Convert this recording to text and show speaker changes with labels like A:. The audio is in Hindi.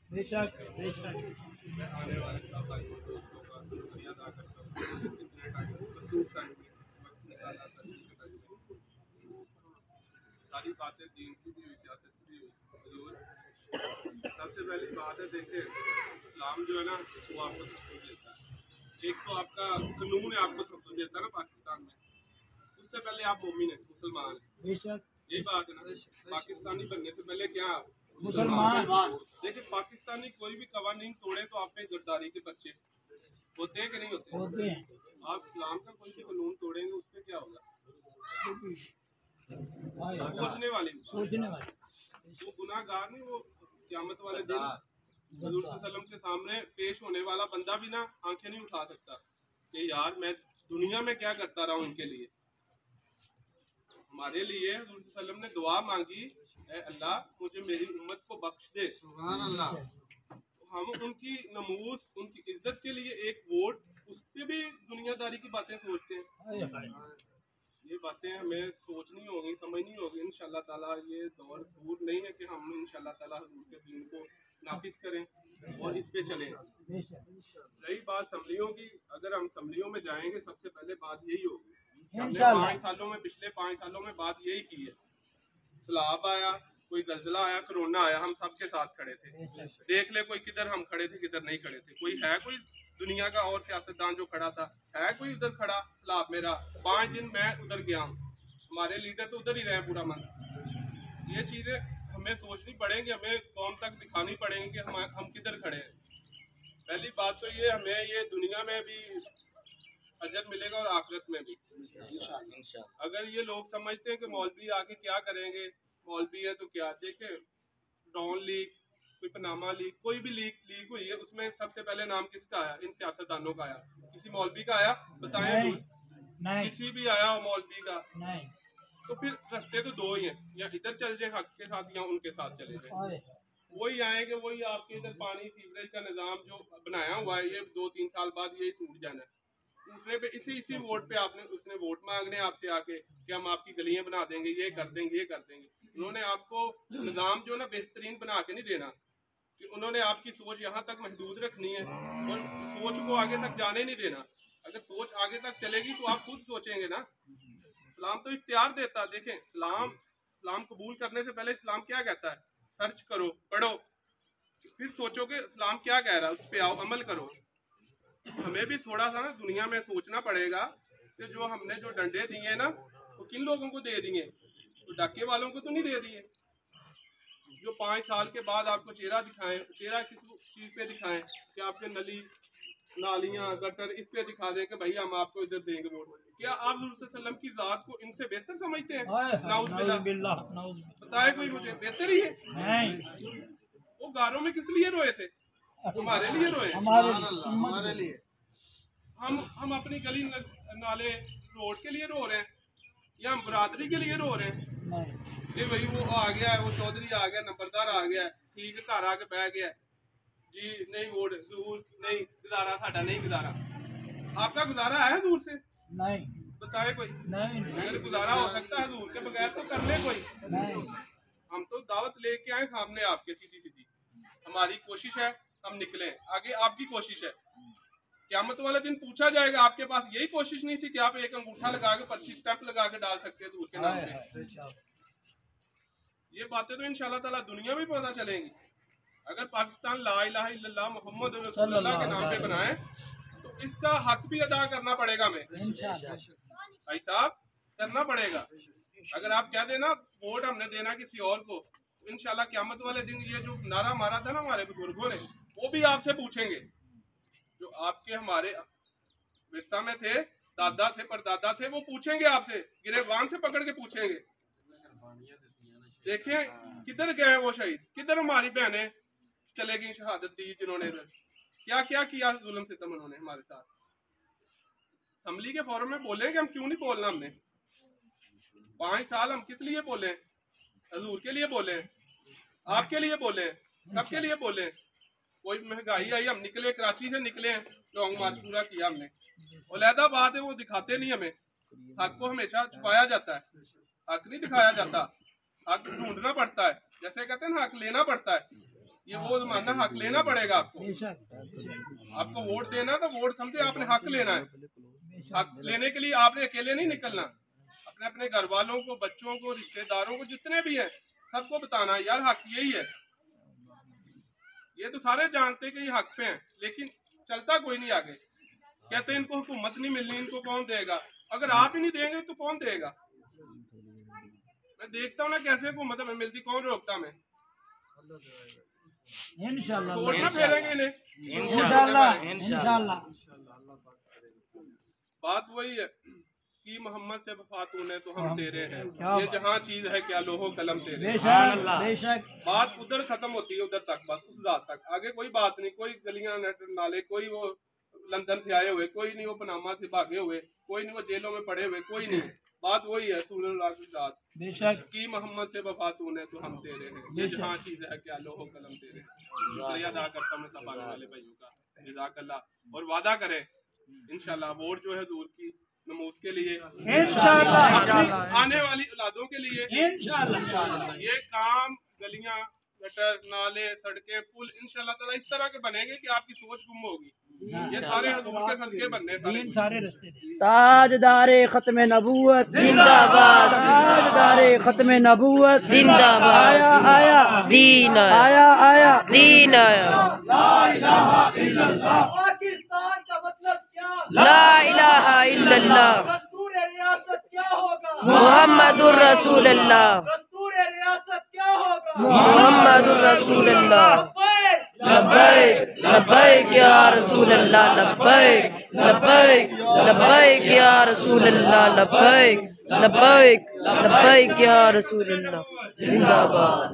A: बेशक बेशक
B: मैं आने वाले भाई दोस्तों का शुक्रिया अदा करता हूँ, इतने टाइम मखसूस टाइम में वक्त निकाला सारी बातें दीन की भी हुई, सियासत की भी हुई। सबसे पहली बात है, देखिए इस्लाम जो है ना वो आपको तहफ़्फ़ुज़ देता है। एक तो आपका कानून है आपको तहफ़्फ़ुज़ देता है ना पाकिस्तान में, उससे पहले आप मोमिन हैं, मुसलमान हैं,
A: बेशक
B: यही बात है ना। पाकिस्तानी बनने से पहले क्या
A: मुसलमान
B: देखिए पाकिस्तानी कोई भी कवानीन तोड़े तो आप पे गिरफ्तारी के पर्चे होते हैं कि नहीं होते?
A: होते हैं।
B: आप इस्लाम का कोई भी कानून तोड़ेंगे उस पर क्या होगा? सोचने वाली
A: सोचने वाले
B: वो गुनाहगार नहीं, वो क़यामत वाले दिन हुज़ूर सल्लल्लाहु अलैहि वसल्लम के सामने पेश होने वाला बंदा भी ना आंखें नहीं उठा सकता कि यार मैं दुनिया में क्या करता रहा हूँ इनके लिए। हमारे लिए हुज़ूर सल्लल्लाहु अलैहि वसल्लम ने दुआ मांगी, ऐ अल्लाह मुझे मेरी उम्मत को बख्श दे। सुभान अल्लाह। हम उनकी नमूस उनकी इज्जत के लिए एक वोट उस पर भी दुनियादारी की बातें सोचते हैं। ये बातें हमें सोचनी होगी, समझनी होगी। इंशाअल्लाह ताला ये दौर दूर नहीं है कि हम इंशाअल्लाह ताला हुज़ूर के दीन को नाफिज करें और इस पे चलें। रही बात असम्बलियों की, अगर हम असम्बलियों में जाएंगे सबसे पहले बात यही होगी। हमने 5 सालों में पिछले 5 सालों में बात यही की है। सैलाब आया, कोई जल्जला आया, कोरोना आया, हम सबके साथ खड़े थे। देख ले कोई किधर हम खड़े थे किधर नहीं खड़े थे। कोई है कोई दुनिया का और सियासतदान जो खड़ा था? है कोई उधर खड़ा? सैलाब मेरा 5 दिन मैं उधर गया हूँ, हमारे लीडर तो उधर ही रहे पूरा मंथ। ये चीज़ें हमें सोचनी पड़ेंगी, हमें कौम तक दिखानी पड़ेंगी कि हम किधर खड़े हैं। पहली बात तो ये हमें ये दुनिया में भी अजर मिलेगा और आखिरत में भी। अगर ये लोग समझते हैं कि मौलवी आके क्या करेंगे, मौलवी है तो क्या, देखे डॉन लीग, कोई पनामा लीग, कोई भी लीग हुई है उसमें सबसे पहले नाम किसका आया? इन सियासतदानों का आया। किसी मौलवी का आया? बताएं नहीं। किसी भी आया हो मौलवी का? नहीं। तो फिर रास्ते तो दो ही हैं, या इधर चल जाए हक के साथ या उनके साथ चले जाए। वही आएंगे, वही आपके इधर पानी सीवरेज का निज़ाम जो बनाया हुआ है ये 2-3 साल बाद यही टूट जाना है। टूटने पे इसी वोट पे उसने वोट मांगने आपसे आके कि हम आपकी गलियां बना देंगे, ये कर देंगे, ये कर देंगे। उन्होंने आपको निज़ाम जो ना बेहतरीन बना के नहीं देना, कि उन्होंने आपकी सोच यहाँ तक महदूद रखनी है और सोच को आगे तक जाने नहीं देना। अगर सोच आगे तक चलेगी तो आप खुद सोचेंगे ना। इस्लाम तो इख्तियार देता है। देखें इस्लाम कबूल करने से पहले इस्लाम क्या कहता है? सर्च करो, पढ़ो, फिर सोचो कि इस्लाम क्या कह रहा है, उस पर आओ, अमल करो। हमें भी थोड़ा सा ना दुनिया में सोचना पड़ेगा कि जो हमने जो डंडे दिए ना वो किन लोगों को दे दिए? तो डाके वालों को तो नहीं दे दिए। जो 5 साल के बाद आपको चेहरा दिखाएं, चेहरा किस चीज़ पे दिखाएं कि आपके नली नालियाँ गटर इस पे दिखा दें कि भाई हम आपको इधर देंगे वोट। क्या आप हुज़ूर सल्लल्लाहु अलैहि वसल्लम की जात को इनसे बेहतर समझते हैं? नाउज़ुबिल्लाह। बताए कोई मुझे, बेहतर ही है। वो गारों में किस लिए रोए थे? हमारे लिए रोए, हमारे लिए। हम अपनी गली नाले रोड के लिए रो रहे हैं या हम बरादरी के लिए रो रहे हैं? कि भाई वो आ गया है, वो चौधरी आ गया, नंबरदार आ गया, ठीक है, घर आके बह गया जी, नहीं वोट दूर नहीं गुजारा, साडा नहीं गुजारा। आपका गुजारा है दूर से? नहीं। बताए कोई? नहीं। अगर गुजारा हो सकता है दूर से बगैर तो कर ले कोई। नहीं। हम तो दावत लेके आए सामने आपके, सीधी सीधी हमारी कोशिश है हम निकले, आगे आपकी कोशिश है। क़यामत वाले दिन पूछा जाएगा आपके पास यही कोशिश नहीं थी कि आप एक अंगूठा लगा के 25 स्टेप लगा के डाल सकते हैं दूर के नाम पे? ये बातें तो इंशाअल्लाह ताला दुनिया में पता चलेंगी। अगर पाकिस्तान ला इलाहा इल्लल्लाह मुहम्मद रसूलुल्लाह के नाम पे बनाए तो इसका हक भी अदा करना पड़ेगा हमें, भाई साहब, करना पड़ेगा। अगर आप कह देना वोट हमने देना किसी और को, तो इंशाल्लाह क़यामत वाले दिन ये जो नारा मारा था ना हमारे बुजुर्गों ने, वो भी आपसे पूछेंगे। जो आपके हमारे विरसा में थे, दादा थे, परदादा थे, वो पूछेंगे आपसे, गिरेबान से पकड़ के पूछेंगे। देखें किधर गए वो शहीद, किधर हमारी बहनें चले गई शहादत दी जिन्होंने, क्या क्या किया जुल्म सितम उन्होंने हमारे साथ। असम्बली के फोरम में बोलेंगे, हम क्यों नहीं बोलना? हमने 5 साल हम किस लिए बोले? हजूर के लिए बोले, आपके लिए बोले, सबके लिए बोले। कोई महंगाई आई, हम निकले, कराची से निकले हैं, लॉन्ग मार्च पूरा किया हमने। अलहदा बात है वो दिखाते नहीं हमें, हक को हमेशा छुपाया जाता है, हक नहीं दिखाया जाता। हक ढूंढना पड़ता है, जैसे कहते हैं ना हक लेना पड़ता है, ये वो जमाना हक लेना पड़ेगा आपको। आपको वोट देना तो वोट समझे आपने हक लेना है। हक लेने के लिए आपने अकेले नहीं निकलना, अपने अपने घर वालों को, बच्चों को, रिश्तेदारों को, जितने भी हैं सबको बताना यार हक यही है। ये तो सारे जानते कि ये हक पे हैं, लेकिन चलता कोई नहीं आगे। कहते हैं इनको हुकूमत नहीं मिलनी, इनको कौन देगा? अगर आप ही नहीं देंगे तो कौन देगा? मैं देखता हूँ ना कैसे हुकूमत हमें मिलती, कौन रोकता हमें?
A: इंशाल्लाह
B: वोट ना फेरेंगे इन्हें,
A: इंशाल्लाह।
B: बात वही है कि मोहम्मद से वफातून है तो हम तेरे हैं, ये जहाँ चीज है क्या लोहो कलम तेरे।
A: बेशक
B: बात उधर खत्म होती है, उधर तक बस, उस रात तक, आगे कोई बात नहीं। कोई गलियां नाले, कोई वो लंदन से आए हुए, कोई नहीं वो पनामा से भागे हुए, कोई नहीं वो जेलों में पड़े हुए, कोई नहीं। बात वही है रसूलुल्लाह की जात,
A: बेशक
B: कि मोहम्मद से वफातून है तो हम तेरे हैं, ये जहाँ चीज है क्या लोहो कलम तेरे। शुक्रिया अदा करता हूँ सब आने वाले भाइयों का, जज़ाकल्लाह। और वादा करें इंशाल्लाह वोट जो है दूर की नमूज के लिए,
A: इंशाल्लाह,
B: अपनी आने वाली औलादों के लिए
A: इंशाल्लाह।
B: ये काम, गलियां, गटर, नाले, सड़कें, पुल इंशाल्लाह ताला इस तरह के बनेंगे कि आपकी सोच गुम होगी। ये सारे हुजूर के सदके बनने
A: सारे रास्ते
C: ताजदारे खत्म नबूवत जिंदाबाद, ताजदारे खत्म नबूवत जिंदाबाद। आया आया दीन आया, आया दीन आया।
A: पाकिस्तान का मतलब क्या?
C: ला इलाहा इल्लल्लाह
A: दस्तूर रियासत क्या होगा?
C: मुहम्मदुर रसूलुल्लाह,
A: दस्तूर रियासत क्या होगा?
C: मुहम्मदुर रसूलुल्लाह। लब्बैक लब्बैक या रसूलल्लाह, लब्बैक लब्बैक लब्बैक या रसूलल्लाह, लब्बैक लब्बैक लब्बैक या रसूलल्लाह। जिंदाबाद।